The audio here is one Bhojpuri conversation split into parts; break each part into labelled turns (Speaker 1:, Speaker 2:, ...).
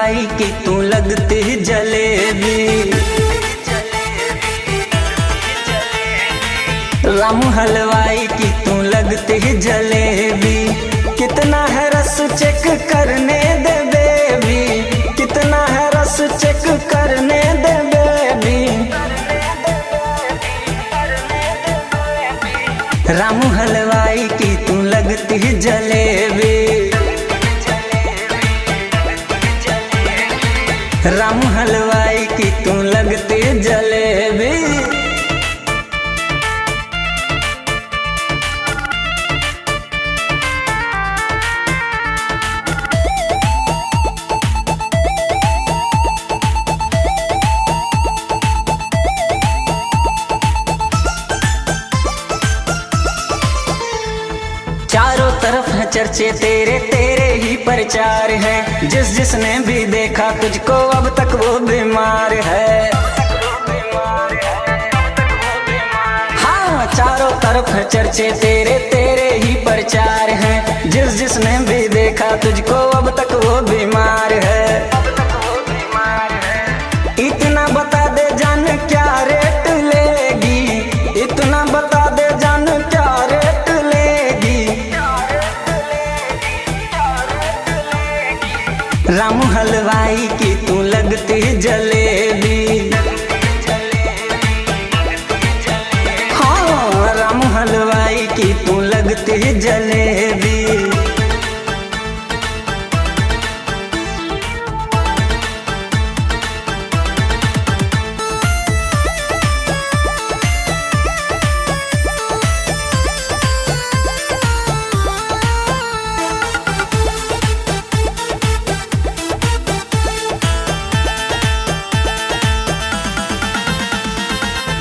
Speaker 1: हलवाई की तू लगती जलेबी। रामू हलवाई की तू लगती जलेबी। कितना है रस चेक करने दे बेबी, कितना है रस चेक करने दे बेबी। रामू हलवाई की तू लगती जलेबी। रामू हलवाई की तू लगती जलेबी। चारों तरफ है चर्चे तेरे, तेरे ही प्रचार है। जिस जिसने भी देखा तुझको अब तक वो बीमार है। हाँ, चारों तरफ है चर्चे तेरे, तेरे ही प्रचार है। जिस जिसने भी देखा तुझको अब तक वो बीमार है। इतना बता दे जान क्या रेट लेगी, इतना बता दे जान क्या रेट लेगी। रामू हलवाई की तू लगती जलेबी। हाँ, रामू हलवाई की तू लगती जलेबी।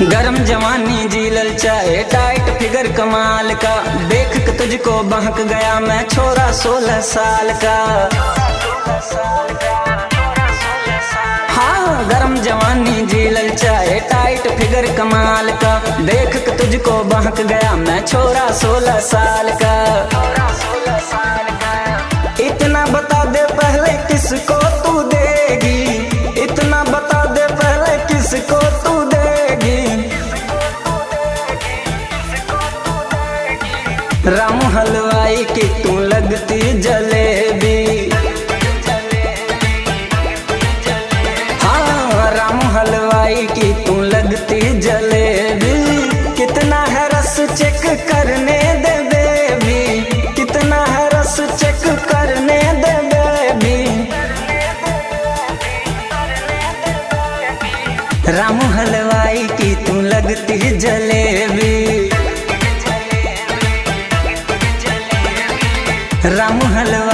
Speaker 1: गरम जवानी जी ललचाए, टाइट फिगर कमाल का। देख के तुझको बहक गया मैं, छोरा 16 साल का। हाँ, गरम जवानी जी ललचाए, टाइट फिगर कमाल का। देख के तुझको बहक गया मैं, छोरा 16 साल का। इतना बता दे पहले किसको तू देगी, इतना बता दे पहले किसको तू देगी। रामू हलवाई की तू लगती जलेबी। हाँ, रामू हलवाई की तू लगती जलेबी। कितना है रस चेक करने दे बेबी, कितना है रस चेक करने दे बेबी। रामू हलवाई की तू लगती जलेबी। रामू हलवाई